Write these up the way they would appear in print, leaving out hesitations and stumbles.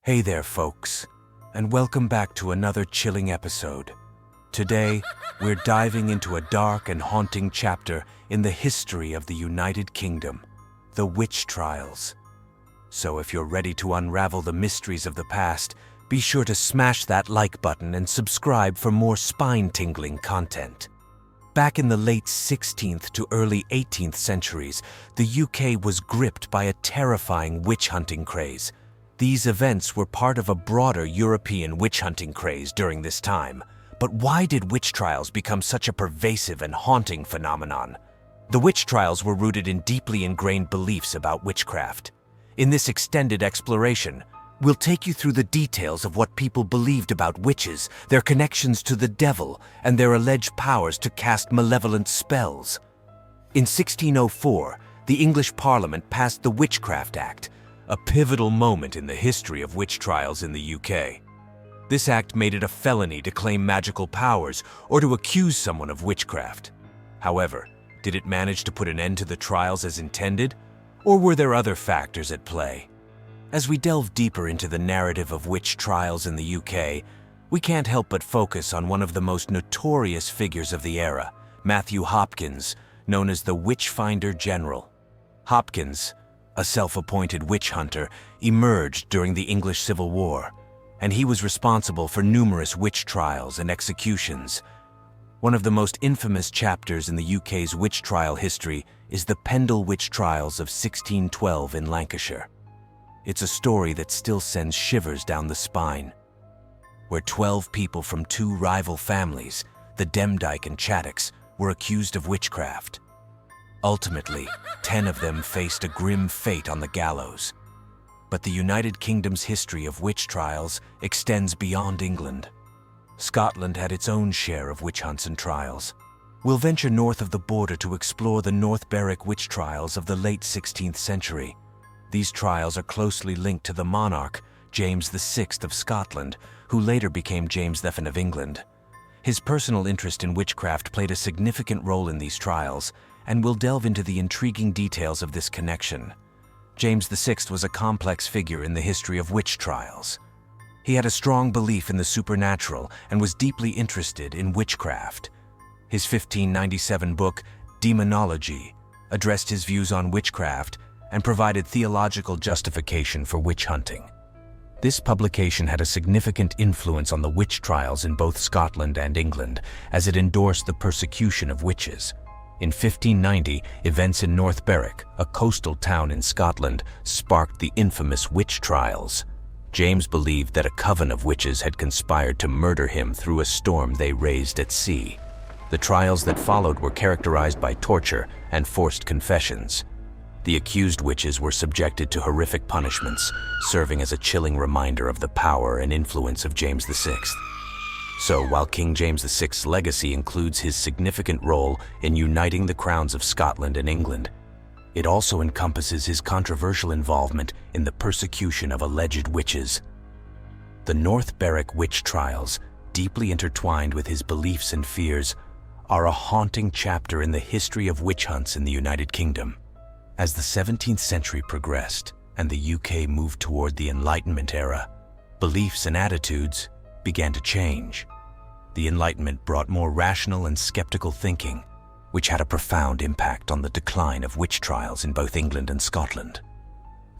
Hey there, folks, and welcome back to another chilling episode. Today, we're diving into a dark and haunting chapter in the history of the United Kingdom, the witch trials. So if you're ready to unravel the mysteries of the past, be sure to smash that like button and subscribe for more spine-tingling content. Back in the late 16th to early 18th centuries, the UK was gripped by a terrifying witch-hunting craze. These events were part of a broader European witch-hunting craze during this time. But why did witch trials become such a pervasive and haunting phenomenon? The witch trials were rooted in deeply ingrained beliefs about witchcraft. In this extended exploration, we'll take you through the details of what people believed about witches, their connections to the devil, and their alleged powers to cast malevolent spells. In 1604, the English Parliament passed the Witchcraft Act, a pivotal moment in the history of witch trials in the UK. This act made it a felony to claim magical powers or to accuse someone of witchcraft. However, did it manage to put an end to the trials as intended, or were there other factors at play? As we delve deeper into the narrative of witch trials in the UK, we can't help but focus on one of the most notorious figures of the era, Matthew Hopkins, known as the Witchfinder General. Hopkins, a self-appointed witch hunter, emerged during the English Civil War, and he was responsible for numerous witch trials and executions. One of the most infamous chapters in the UK's witch trial history is the Pendle witch trials of 1612 in Lancashire. It's a story that still sends shivers down the spine, where 12 people from two rival families, the Demdike and Chaddocks, were accused of witchcraft. Ultimately, 10 of them faced a grim fate on the gallows. But the United Kingdom's history of witch trials extends beyond England. Scotland had its own share of witch hunts and trials. We'll venture north of the border to explore the North Berwick witch trials of the late 16th century. These trials are closely linked to the monarch, James VI of Scotland, who later became James VI of England. His personal interest in witchcraft played a significant role in these trials, and we'll delve into the intriguing details of this connection. James VI was a complex figure in the history of witch trials. He had a strong belief in the supernatural and was deeply interested in witchcraft. His 1597 book, Demonology, addressed his views on witchcraft and provided theological justification for witch hunting. This publication had a significant influence on the witch trials in both Scotland and England, as it endorsed the persecution of witches. In 1590, events in North Berwick, a coastal town in Scotland, sparked the infamous witch trials. James believed that a coven of witches had conspired to murder him through a storm they raised at sea. The trials that followed were characterized by torture and forced confessions. The accused witches were subjected to horrific punishments, serving as a chilling reminder of the power and influence of James VI. So, while King James VI's legacy includes his significant role in uniting the crowns of Scotland and England, it also encompasses his controversial involvement in the persecution of alleged witches. The North Berwick witch trials, deeply intertwined with his beliefs and fears, are a haunting chapter in the history of witch hunts in the United Kingdom. As the 17th century progressed and the UK moved toward the Enlightenment era, beliefs and attitudes began to change. The Enlightenment brought more rational and skeptical thinking, which had a profound impact on the decline of witch trials in both England and Scotland.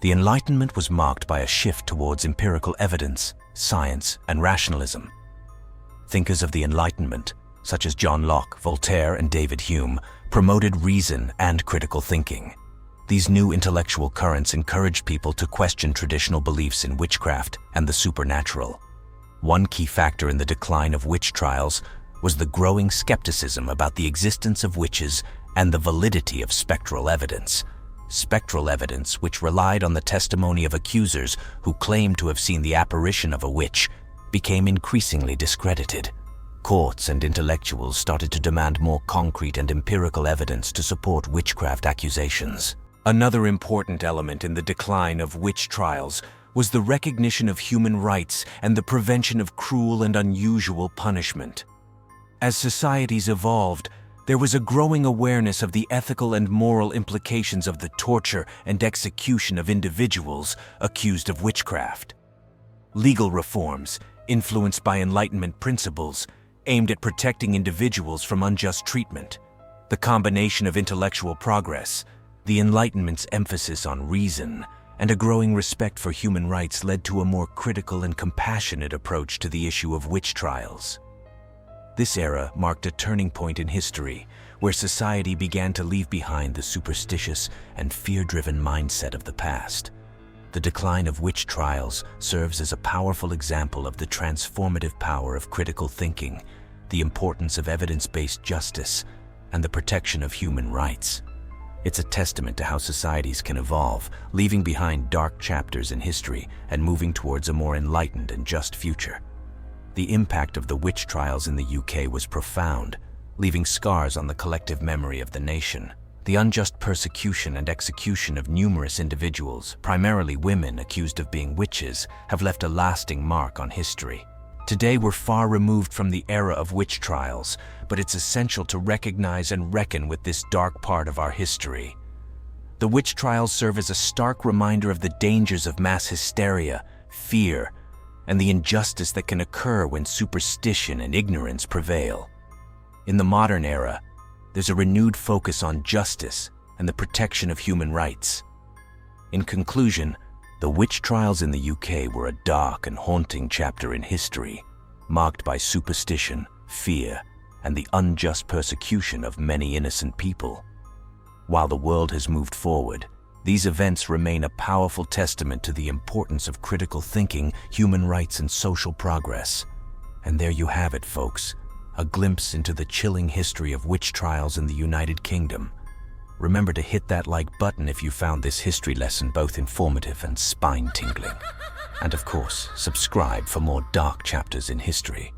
The Enlightenment was marked by a shift towards empirical evidence, science, and rationalism. Thinkers of the Enlightenment, such as John Locke, Voltaire, and David Hume, promoted reason and critical thinking. These new intellectual currents encouraged people to question traditional beliefs in witchcraft and the supernatural. One key factor in the decline of witch trials was the growing skepticism about the existence of witches and the validity of spectral evidence. Spectral evidence, which relied on the testimony of accusers who claimed to have seen the apparition of a witch, became increasingly discredited. Courts and intellectuals started to demand more concrete and empirical evidence to support witchcraft accusations. Another important element in the decline of witch trials was the recognition of human rights and the prevention of cruel and unusual punishment. As societies evolved, there was a growing awareness of the ethical and moral implications of the torture and execution of individuals accused of witchcraft. legal reforms, influenced by Enlightenment principles, aimed at protecting individuals from unjust treatment. The combination of intellectual progress, the Enlightenment's emphasis on reason, and a growing respect for human rights led to a more critical and compassionate approach to the issue of witch trials. This era marked a turning point in history, where society began to leave behind the superstitious and fear-driven mindset of the past. The decline of witch trials serves as a powerful example of the transformative power of critical thinking, the importance of evidence-based justice, and the protection of human rights. It's a testament to how societies can evolve, leaving behind dark chapters in history and moving towards a more enlightened and just future. The impact of the witch trials in the UK was profound, leaving scars on the collective memory of the nation. The unjust persecution and execution of numerous individuals, primarily women accused of being witches, have left a lasting mark on history. Today we're far removed from the era of witch trials, but it's essential to recognize and reckon with this dark part of our history. The witch trials serve as a stark reminder of the dangers of mass hysteria, fear, and the injustice that can occur when superstition and ignorance prevail. In the modern era, there's a renewed focus on justice and the protection of human rights. In conclusion, the witch trials in the UK were a dark and haunting chapter in history, marked by superstition, fear, and the unjust persecution of many innocent people. While the world has moved forward, these events remain a powerful testament to the importance of critical thinking, human rights, and social progress. And there you have it, folks, a glimpse into the chilling history of witch trials in the United Kingdom. Remember to hit that like button if you found this history lesson both informative and spine-tingling. And of course, subscribe for more dark chapters in history.